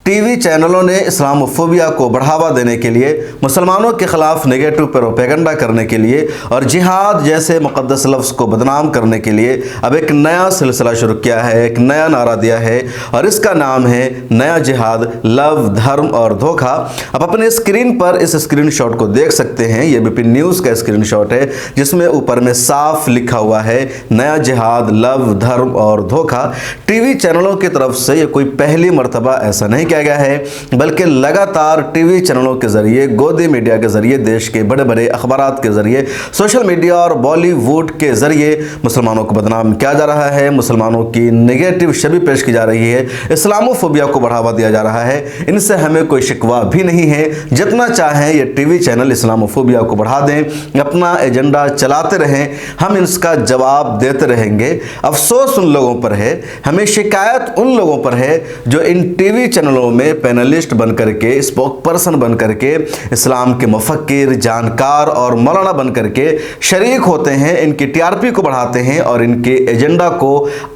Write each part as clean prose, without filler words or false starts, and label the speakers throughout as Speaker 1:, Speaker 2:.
Speaker 1: TV चैनलों ने Islamophobia को बढ़ावा देने के लिए, मुसलमानों के खिलाफ नेगेटिव प्रोपेगेंडा करने के लिए और जिहाद जैसे मुक़द्दस लफ्ज़ को बदनाम करने के लिए अब एक नया सिलसिला शुरू किया है, एक नया नारा दिया है और इसका नाम है नया जिहाद, लव, धर्म और धोखा। अब अपने स्क्रीन पर इस स्क्रीनशॉट को देख सकते हैं। ये बीपी न्यूज़ का स्क्रीनशॉट है जिसमें ऊपर में साफ लिखा हुआ है नया जिहाद, लव, धर्म और धोखा। टीवी चैनलों की तरफ से ये कोई पहली मर्तबा ऐसा नहीं किया गया है, बल्कि लगातार टीवी चैनलों के जरिए, गोदी मीडिया के जरिए, देश के बड़े बड़े अखबारात के जरिए, सोशल मीडिया और बॉलीवुड के जरिए मुसलमानों को बदनाम किया जा रहा है, मुसलमानों की नेगेटिव छवि पेश की जा रही है, इस्लामोफोबिया को बढ़ावा दिया जा रहा है। इनसे हमें कोई शिकवा भी नहीं है। जितना चाहें ये टीवी चैनल इस्लामोफोबिया को बढ़ा दें, अपना एजेंडा चलाते रहें, हम इसका जवाब देते रहेंगे। अफसोस उन लोगों पर है, हमें शिकायत उन लोगों पर है जो इन टीवी चैनलों में पैनलिस्ट बन करके, स्पोक पर्सन बन करके, इस्लाम के मुफक्किर, जानकार और मौलाना बन करके शरीक होते हैं, इनकी टीआरपी को बढ़ाते हैं और इनके एजेंडा को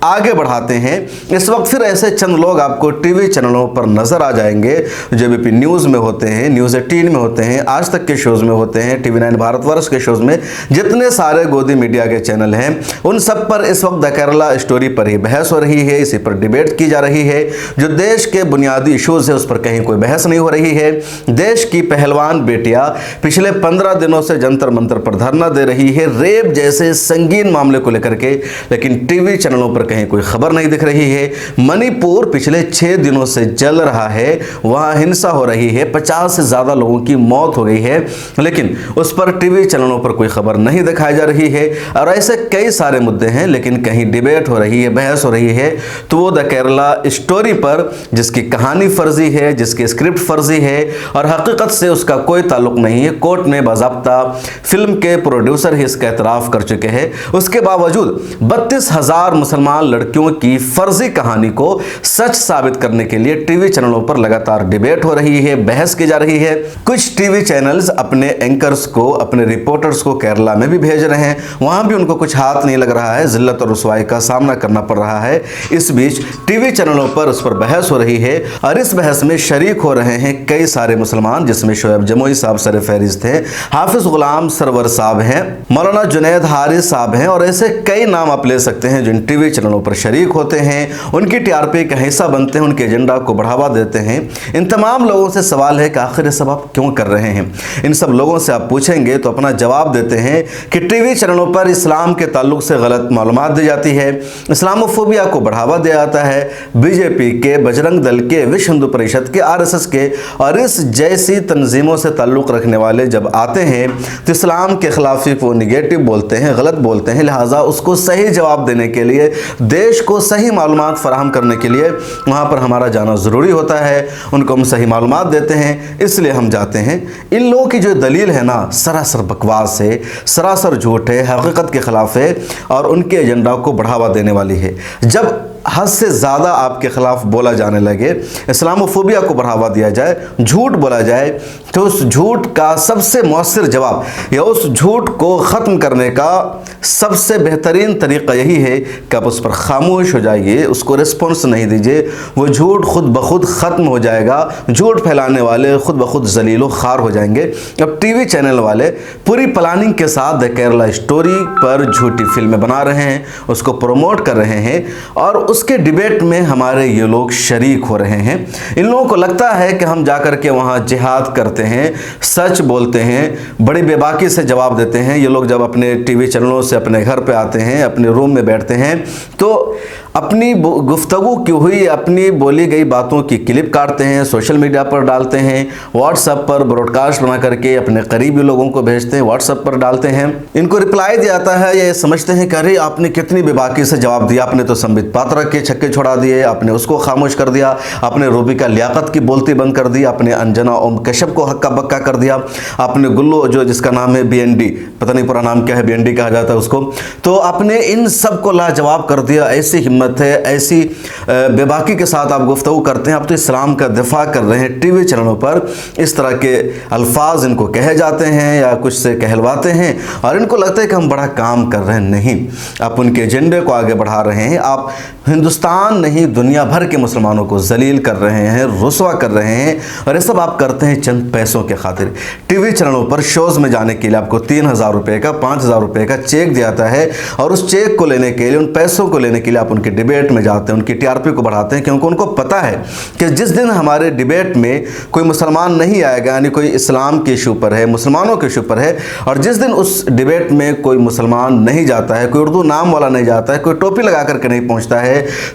Speaker 1: आगे बढ़ाते हैं। इस वक्त फिर ऐसे चंद लोग आपको टीवी चैनलों पर नजर आ जाएंगे जो बीपी न्यूज़ में होते हैं, न्यूज़ 18 में होते हैं, आज तक के शोज़ में होते हैं, टीवी 9 भारतवर्ष के शोज़ में, जितने सारे गोदी मीडिया के चैनल हैं उन सब पर इस वक्त द केरला स्टोरी पर ही बहस हो रही है, इसी पर डिबेट की जा रही है। जो देश के बुनियादी इशूज़ है उस पर कहीं कोई बहस नहीं हो रही है। देश की पहलवान बेटियां पिछले 15 दिनों से जंतर मंतर पर धरना दे रही है रेप जैसे संगीन मामले को लेकर के, लेकिन टीवी चैनलों पर कहीं कोई खबर नहीं दिख रही है। मणिपुर पिछले 6 दिनों से जल रहा है, वहां हिंसा हो रही है, 50 से ज़्यादा लोगों की मौत हो गई है, लेकिन उस पर टीवी चैनलों पर कोई खबर नहीं दिखाई जा रही है। और ऐसे कई सारे मुद्दे हैं, लेकिन कहीं डिबेट हो रही है, बहस हो रही है, तो वो द केरला स्टोरी पर जिसकी कहानी फर्जी है, जिसकी स्क्रिप्ट फर्जी है और हकीकत से उसका कोई ताल्लुक नहीं है, कोर्ट में बाज़ाब्ता फिल्म के प्रोड्यूसर ही इसका एतराफ़ कर चुके हैं, उसके बावजूद 32,000 मुसलमान लड़कियों की फर्जी कहानी को सच साबित करने के लिए टीवी चैनलों पर लगातार डिबेट हो रही है, बहस की जा रही है। कुछ टीवी चैनल्स अपने एंकर्स को, अपने रिपोर्टर्स को केरला में भी भेज रहे हैं, वहां भी उनको कुछ हाथ नहीं लग रहा है, जिल्लत और रुसवाई का सामना करना पड़ रहा है। इस बीच टीवी चैनलों पर उस पर बहस हो रही है और इस बहस में शरीक हो रहे हैं कई सारे मुसलमान, जिसमें शोएब जमोई साहब सर फहरिस्त थे, हाफिज गुलाम सरवर साहब हैं, मौलाना जुनैद हारिस साहब हैं और ऐसे कई नाम आप ले सकते हैं जो इन टीवी चैनलों पर शरीक होते हैं, उनकी टीआरपी का हिस्सा बनते हैं, उनके एजेंडा को बढ़ावा देते हैं। इन तमाम लोगों से सवाल है कि आखिर ये सब आप क्यों कर रहे हैं? इन सब लोगों से आप पूछेंगे तो अपना जवाब देते हैं कि टीवी चैनलों पर इस्लाम के ताल्लुक से गलत मालूमात दी जाती है, इस्लामोफोबिया को बढ़ावा दिया जाता है, बीजेपी के, बजरंग दल के, विश्व हिंदू परिषद के, आरएसएस के और इस जैसी तंजीमों से ताल्लुक़ रखने वाले जब आते हैं तो इस्लाम के खिलाफ वो निगेटिव बोलते हैं, गलत बोलते हैं। लिहाजा उसको सही जवाब देने के लिए, देश को सही मालूमात फराहम करने के लिए वहाँ पर हमारा जाना ज़रूरी होता है, उनको हम सही मालूमात देते हैं, इसलिए हम जाते हैं। इन लोगों की जो दलील है ना, सरासर बकवास है, सरासर झूठ है, हकीकत के ख़िलाफ़ है और उनके एजेंडा को बढ़ावा देने वाली है। जब हद से ज़्यादा आपके ख़िलाफ़ बोला जाने लगे, इस्लामोफोबिया को बढ़ावा दिया जाए, झूठ बोला जाए, तो उस झूठ का सबसे मौसर जवाब या उस झूठ को ख़त्म करने का सबसे बेहतरीन तरीक़ा यही है कि आप उस पर खामोश हो जाइए, उसको रिस्पॉन्स नहीं दीजिए, वो झूठ खुद ब खुद ख़त्म हो जाएगा, झूठ फैलाने वाले खुद ब खुद जलीलो खार हो जाएंगे। अब टीवी चैनल वाले पूरी प्लानिंग के साथ द केरला स्टोरी पर झूठी फिल्में बना रहे हैं, उसको प्रमोट कर रहे हैं और उसके डिबेट में हमारे ये लोग शरीक हो रहे हैं। इन लोगों को लगता है कि हम जाकर के वहाँ जिहाद करते हैं, सच बोलते हैं, बड़ी बेबाकी से जवाब देते हैं। ये लोग जब अपने टीवी चैनलों से अपने घर पे आते हैं, अपने रूम में बैठते हैं, तो अपनी गुफ्तगू की हुई, अपनी बोली गई बातों की क्लिप काटते हैं, सोशल मीडिया पर डालते हैं, व्हाट्सएप पर ब्रॉडकास्ट बना करके अपने करीबी लोगों को भेजते हैं, व्हाट्सएप पर डालते हैं। इनको रिप्लाई दिया जाता है, ये समझते हैं कि अरे आपने कितनी बेबाकी से जवाब दिया, आपने तो संबित पात्रा के छक्के छोड़ा दिए, आपने उसको खामोश कर दिया, आपने रूबिका लियाकत की बोलती बंद कर दी, आपने अंजना ओम कश्यप को हक्का बक्का कर दिया, आपने गुल्लू जो जिसका नाम है BND, पता नहीं पूरा नाम क्या है, BND कहा जाता है उसको, तो आपने इन सब को लाजवाब कर दिया। ऐसी हिम्मत हिम्मत है, ऐसी बेबाकी के साथ आप गुफ्तगू करते हैं, आप तो इस्लाम का दिफा कर रहे हैं। टीवी चैनलों पर इस तरह के अल्फाज इनको कहे जाते हैं या कुछ से कहलवाते हैं और इनको लगता है कि हम बड़ा काम कर रहे हैं। नहीं, आप उनके एजेंडे को आगे बढ़ा रहे हैं। आप हिंदुस्तान नहीं दुनिया भर के मुसलमानों को जलील कर रहे हैं, रुसवा कर रहे हैं और ये सब आप करते हैं चंद पैसों के खातिर। टीवी चैनलों पर शोज़ में जाने के लिए आपको 3,000 रुपये का, 5,000 रुपये का चेक दिया जाता है और उस चेक को लेने के लिए, उन पैसों को लेने के लिए आप उनकी डिबेट में जाते हैं, उनकी टीआरपी को बढ़ाते हैं, क्योंकि उनको पता है कि जिस दिन हमारे डिबेट में कोई मुसलमान नहीं आएगा, यानी कोई इस्लाम के इशू पर है, मुसलमानों के इशू पर है, और जिस दिन उस डिबेट में कोई मुसलमान नहीं जाता है, कोई उर्दू नाम वाला नहीं जाता है, कोई टोपी लगा करके नहीं पहुंचता है,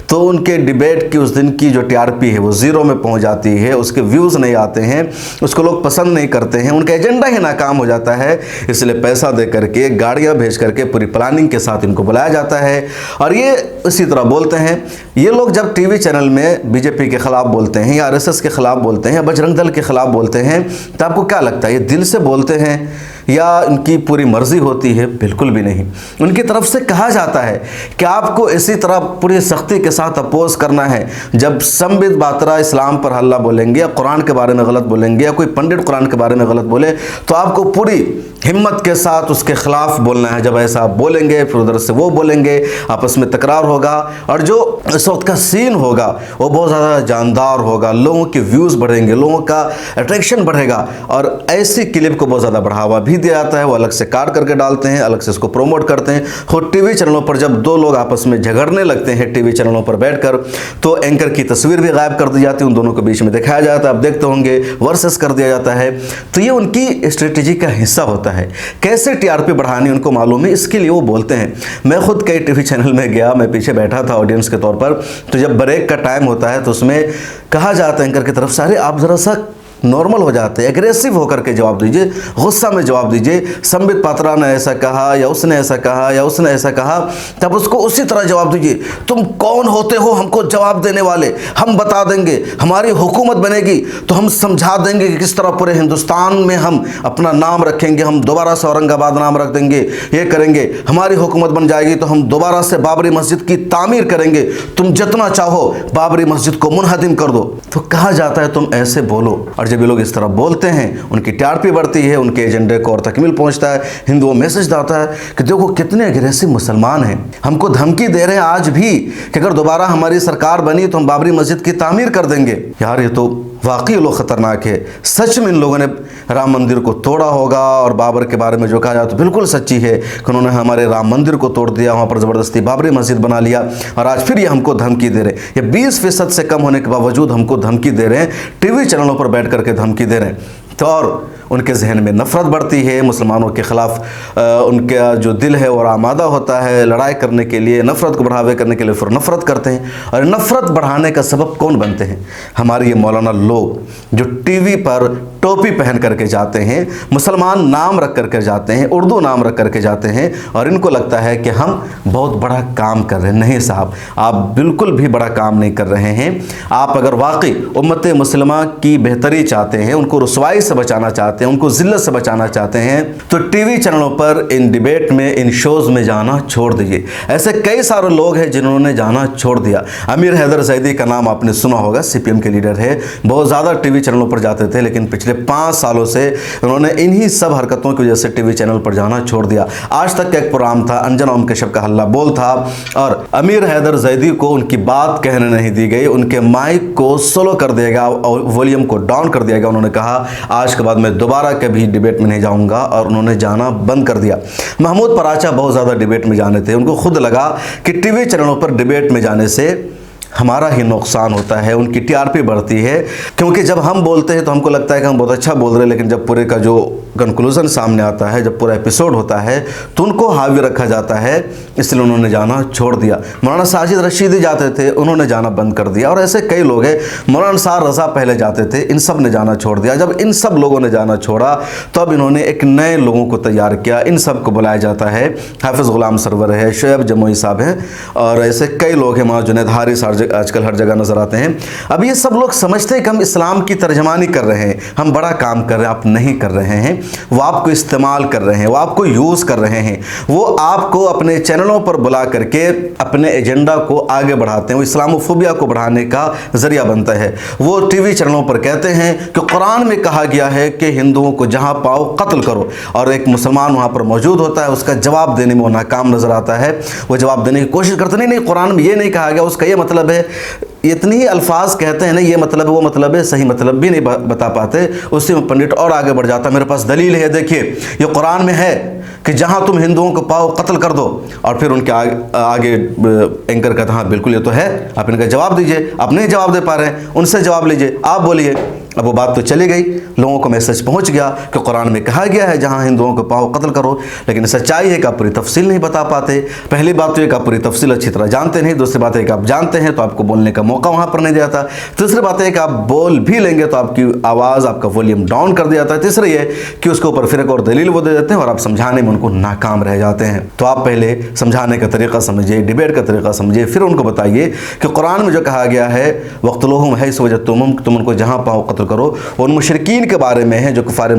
Speaker 1: तो उनके डिबेट की उस दिन की जो टीआरपी है वो ज़ीरो में पहुंच जाती है, उसके व्यूज़ नहीं आते हैं, उसको लोग पसंद नहीं करते हैं, उनका एजेंडा ही नाकाम हो जाता है। इसलिए पैसा दे करके, गाड़ियाँ भेज करके, पूरी प्लानिंग के साथ इनको बुलाया जाता है और ये इसी तरह बोलते हैं। ये लोग जब टीवी चैनल में बीजेपी के ख़िलाफ़ बोलते हैं या आरएसएस के ख़िलाफ़ बोलते हैं या बजरंग दल के ख़िलाफ़ बोलते हैं, तो आपको क्या लगता है ये दिल से बोलते हैं या इनकी पूरी मर्जी होती है? बिल्कुल भी नहीं। उनकी तरफ से कहा जाता है कि आपको इसी तरह पूरी सख्ती के साथ अपोज करना है। जब संबित बात्रा इस्लाम पर हल्ला बोलेंगे या कुरान के बारे में गलत बोलेंगे या कोई पंडित कुरान के बारे में गलत बोले, तो आपको पूरी हिम्मत के साथ उसके खिलाफ बोलना है। जब ऐसा आप बोलेंगे फिर उधर से वो बोलेंगे, आपस में तकरार होगा और जो इस वक्त का सीन होगा वो बहुत ज़्यादा जानदार होगा, लोगों के व्यूज़ बढ़ेंगे, लोगों का अट्रैक्शन बढ़ेगा और ऐसी क्लिप को बहुत ज़्यादा बढ़ावा भी दिया जाता है। वो अलग से काट करके डालते हैं, अलग से इसको प्रोमोट करते हैं। खुद टीवी चैनलों पर जब दो लोग आपस में झगड़ने लगते हैं टीवी चैनलों पर बैठकर, तो एंकर की तस्वीर भी गायब कर दी जाती है, उन दोनों के बीच में दिखाया जाता है, आप देखते होंगे, वर्सेस कर दिया जाता है। तो ये उनकी स्ट्रेटेजी का हिस्सा होता है। कैसे टीआरपी बढ़ानी उनको मालूम है, इसके लिए वो बोलते हैं। मैं खुद कई टीवी चैनल में गया, मैं पीछे बैठा था ऑडियंस के तौर पर, तो जब ब्रेक का टाइम होता है तो उसमें कहा जाता है एंकर की तरफ से, अरे आप ज़रा सा नॉर्मल हो जाते हैं, एग्रेसिव होकर के जवाब दीजिए, गुस्सा में जवाब दीजिए। संबित पात्रा ने ऐसा कहा या उसने ऐसा कहा या उसने ऐसा कहा, तब उसको उसी तरह जवाब दीजिए। तुम कौन होते हो हमको जवाब देने वाले? हम बता देंगे, हमारी हुकूमत बनेगी तो हम समझा देंगे कि किस तरह पूरे हिंदुस्तान में हम अपना नाम रखेंगे, हम दोबारा से औरंगाबाद नाम रख देंगे, ये करेंगे। हमारी हुकूमत बन जाएगी तो हम दोबारा से बाबरी मस्जिद की तामीर करेंगे, तुम जितना चाहो बाबरी मस्जिद को मुनहदिम कर दो। तो कहा जाता है तुम ऐसे बोलो, और जब ये लोग इस तरह बोलते हैं उनकी टीआरपी बढ़ती है, उनके एजेंडे को और तकमील पहुंचता है। हिंदुओं मैसेज आता है कि देखो कितने अग्रेसिव मुसलमान हैं, हमको धमकी दे रहे हैं आज भी कि अगर दोबारा हमारी सरकार बनी तो हम बाबरी मस्जिद की तामीर कर देंगे। यार ये तो वाकई लोग ख़तरनाक है। सच में इन लोगों ने राम मंदिर को तोड़ा होगा, और बाबर के बारे में जो कहा जाता है बिल्कुल सच्ची है कि उन्होंने हमारे राम मंदिर को तोड़ दिया, वहाँ पर ज़बरदस्ती बाबरी मस्जिद बना लिया, और आज फिर ये हमको धमकी दे रहे हैं। ये 20% से कम होने के बावजूद हमको धमकी दे रहे हैं, टीवी चैनलों पर बैठ करके धमकी दे रहे हैं। तो और उनके जहन में नफ़रत बढ़ती है, मुसलमानों के ख़िलाफ़ उनका जो दिल है वो आमादा होता है लड़ाई करने के लिए, नफ़रत को बढ़ावे करने के लिए फिर नफ़रत करते हैं। और नफ़रत बढ़ाने का सबब कौन बनते हैं? हमारे ये मौलाना लोग जो टीवी पर टोपी पहन करके जाते हैं, मुसलमान नाम रख करके जाते हैं, उर्दू नाम रख करके जाते हैं, और इनको लगता है कि हम बहुत बड़ा काम कर रहे हैं। नहीं साहब, आप बिल्कुल भी बड़ा काम नहीं कर रहे हैं। आप अगर वाकई उम्मत मुस्लिमा की बेहतरी चाहते हैं, उनको रुसवाई से बचाना चाहते हैं, उनको जिल्लत से बचाना चाहते हैं, तो टीवी चैनलों पर इन डिबेट में, इन शोज़ में जाना छोड़ दीजिए। ऐसे कई सारे लोग हैं जिन्होंने जाना छोड़ दिया। अमीर हैदर जैदी का नाम आपने सुना होगा, सीपीएम के लीडर है, बहुत ज़्यादा टीवी चैनलों पर जाते थे, लेकिन पिछले 5 सालों से उन्होंने इन्हीं सब हरकतों की वजह से टीवी चैनल पर जाना छोड़ दिया। आज तक का एक प्रोग्राम था, अंजना ओम कश्यप का हल्ला बोल था, और अमीर हैदर जैदी को उनकी बात कहने नहीं दी गई, उनके माइक को स्लो कर दिया गया और वॉल्यूम को डाउन कर दिया गया। उन्होंने कहा आज के बाद मैं दोबारा कभी डिबेट में नहीं जाऊंगा, और उन्होंने जाना बंद कर दिया। महमूद पराचा बहुत ज़्यादा डिबेट में जाने थे, उनको खुद लगा कि टीवी चैनलों पर डिबेट में जाने से हमारा ही नुकसान होता है, उनकी टीआरपी बढ़ती है, क्योंकि जब हम बोलते हैं तो हमको लगता है कि हम बहुत अच्छा बोल रहे हैं, लेकिन जब पूरे का जो कंक्लूजन सामने आता है, जब पूरा एपिसोड होता है, तो उनको हावी रखा जाता है, इसलिए उन्होंने जाना छोड़ दिया। मौलाना साजिद रशीदी जाते थे, उन्होंने जाना बंद कर दिया, और ऐसे कई लोग हैं। मौलाना सार रज़ा पहले जाते थे, इन सब ने जाना छोड़ दिया। जब इन सब लोगों ने जाना छोड़ा तो अब इन्होंने एक नए लोगों को तैयार किया, इन सब को बुलाया जाता है। हाफिज़ गुलाम सरवर है, शोएब जमोई साहब हैं, और ऐसे कई लोग हैं, मौलाना जुनैद हारिस आजकल हर जगह नज़र आते हैं। अब ये सब लोग समझते हैं कि हम इस्लाम की तर्जमानी कर रहे हैं, हम बड़ा काम कर रहे हैं। आप नहीं कर रहे हैं, वो आपको इस्तेमाल कर रहे हैं, वो आपको यूज़ कर रहे हैं, वो आपको अपने चैनलों पर बुला करके अपने एजेंडा को आगे बढ़ाते हैं, वो इस्लामोफोबिया को बढ़ाने का ज़रिया बनता है। वो टीवी चैनलों पर कहते हैं कि कुरान में कहा गया है कि हिंदुओं को जहाँ पाओ कत्ल करो, और एक मुसलमान वहाँ पर मौजूद होता है, उसका जवाब देने में वो नाकाम नज़र आता है। वो जवाब देने की कोशिश करते नहीं, कुरान में ये नहीं कहा गया, उसका ये मतलब है। इतनी ही अल्फाज कहते हैं ना, ये मतलब है, वो मतलब है, सही मतलब भी नहीं बता पाते। उससे पंडित और आगे बढ़ जाता, मेरे पास दलील है, देखिए ये कुरान में है कि जहां तुम हिंदुओं को पाओ कत्ल कर दो। और फिर उनके आगे एंकर कहता हाँ बिल्कुल ये तो है, आप इनका जवाब दीजिए। आप नहीं जवाब दे पा रहे हैं, उनसे जवाब लीजिए, आप बोलिए। अब वो बात तो चली गई, लोगों को मैसेज पहुंच गया कि कुरान में कहा गया है जहां हिंदुओं को पाओ कत्ल करो, लेकिन सच्चाई है कि आप पूरी तफसील नहीं बता पाते। पहली बात तो एक, आप पूरी तफसील अच्छी तरह जानते नहीं। दूसरी बात है कि आप जानते हैं तो आपको बोलने का मौका वहां पर नहीं दिया जाता। तीसरी बात है कि आप बोल भी लेंगे तो आपकी आवाज़, आपका वॉल्यूम डाउन कर दिया जाता है। तीसरी है कि उसके ऊपर फिर एक और दलील वो दे देते हैं और आप समझाने में उनको नाकाम रह जाते हैं। तो आप पहले समझाने का तरीका समझिए, डिबेट का तरीका समझिए, फिर उनको बताइए कि कुरान में जो कहा गया है वक़्तुलुहुम हैसु वजदतुमुहुम, तुम उनको जहाँ पाओ कत्ल करो। उन मुशरिकीन के बारे में है जो कुफार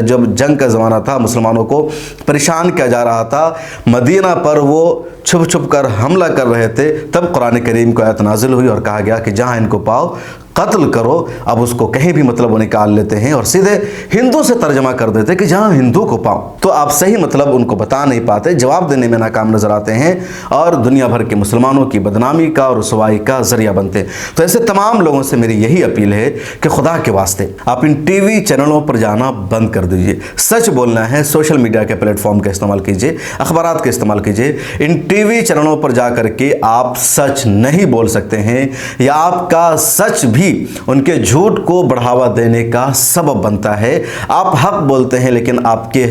Speaker 1: जब जंग का ज़माना था, मुसलमानों को परेशान किया जा रहा था, मदीना पर वो छुप छुप कर हमला कर रहे थे, तब कुरान करीम को आयत नाजिल हुई और कहा गया कि जहाँ इनको पाओ कत्ल करो। अब उसको कहीं भी मतलब वो निकाल लेते हैं और सीधे हिंदू से तर्जमा कर देते हैं कि जहाँ हिंदू को पाओ। तो आप सही मतलब उनको बता नहीं पाते, जवाब देने में नाकाम नजर आते हैं और दुनिया भर के मुसलमानों की बदनामी का और रुसवाई का जरिया बनते हैं। तो ऐसे तमाम लोगों से मेरी यही अपील है कि खुदा के वास्ते आप इन टीवी चैनलों पर जाना बंद कर दीजिए। सच बोलना है, सोशल मीडिया के प्लेटफॉर्म का इस्तेमाल कीजिए, अखबारात का इस्तेमाल कीजिए। इन टीवी चैनलों पर जा करके आप सच नहीं बोल सकते हैं, या आपका सच भी उनके झूठ को बढ़ावा देने का सबब बनता है। आप हक बोलते हैं लेकिन आपके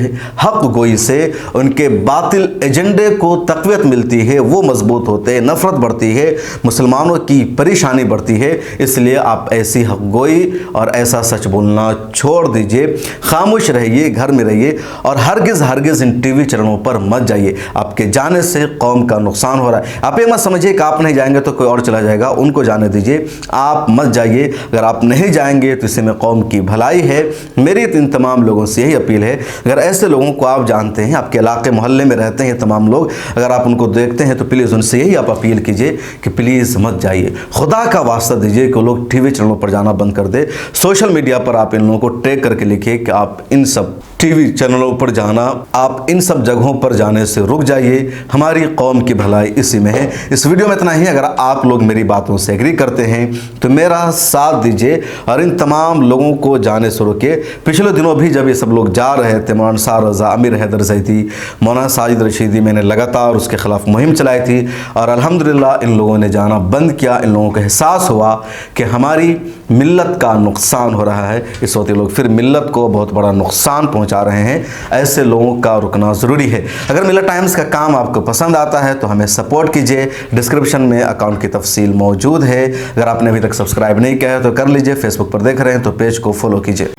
Speaker 1: हक गोई से उनके बातिल एजेंडे को तक़वियत मिलती है, वो मजबूत होते हैं, नफरत बढ़ती है, मुसलमानों की परेशानी बढ़ती है। इसलिए आप ऐसी हक गोई और ऐसा सच बोलना छोड़ दीजिए, खामोश रहिए, घर में रहिए और हरगिज़ हरगिज़ इन टीवी चैनलों पर मत जाइए। आपके जाने से कौम का नुकसान हो रहा है। आप ये मत समझिए कि आप नहीं जाएंगे तो कोई और चला जाएगा, उनको जाने दीजिए, आप मत जाइए। अगर आप नहीं जाएंगे तो इससे में कौम की भलाई है। मेरी इन तमाम लोगों से यही अपील है, अगर ऐसे लोगों को आप जानते हैं, आपके इलाके मोहल्ले में रहते हैं तमाम लोग, अगर आप उनको देखते हैं तो प्लीज़ उनसे यही आप अपील कीजिए कि प्लीज़ मत जाइए। खुदा का वास्ता दीजिए कि लोग टीवी चैनलों पर जाना बंद कर दे। सोशल मीडिया पर आप इन लोगों को टैग करके लिखिए कि आप इन सब टीवी चैनलों पर जाना, आप इन सब जगहों पर जाने से रुक जाइए। हमारी कौम की भलाई इसी में है। इस वीडियो में इतना ही। अगर आप लोग मेरी बातों से एग्री करते हैं तो मेरा साथ दीजिए और इन तमाम लोगों को जाने से रोके। पिछले दिनों भी जब ये सब लोग जा रहे थे, मौलाना सार रज़ा, अमीर हैदर ज़ैदी, मौलाना साजिद रशीदी, मैंने लगातार उसके ख़िलाफ़ मुहिम चलाई थी और अल्हम्दुलिल्लाह इन लोगों ने जाना बंद किया। इन लोगों को एहसास हुआ कि हमारी मिल्लत का नुकसान हो रहा है। इस वक्त ये लोग फिर मिल्लत को बहुत बड़ा नुकसान पहुंचा रहे हैं। ऐसे लोगों का रुकना ज़रूरी है। अगर मिल्लत टाइम्स का काम आपको पसंद आता है तो हमें सपोर्ट कीजिए। डिस्क्रिप्शन में अकाउंट की तफसील मौजूद है। अगर आपने अभी तक सब्सक्राइब नहीं किया है तो कर लीजिए। फेसबुक पर देख रहे हैं तो पेज को फॉलो कीजिए।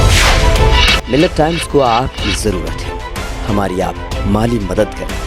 Speaker 2: मिल्लत टाइम्स को आपकी ज़रूरत है, हमारी आप माली मदद करें।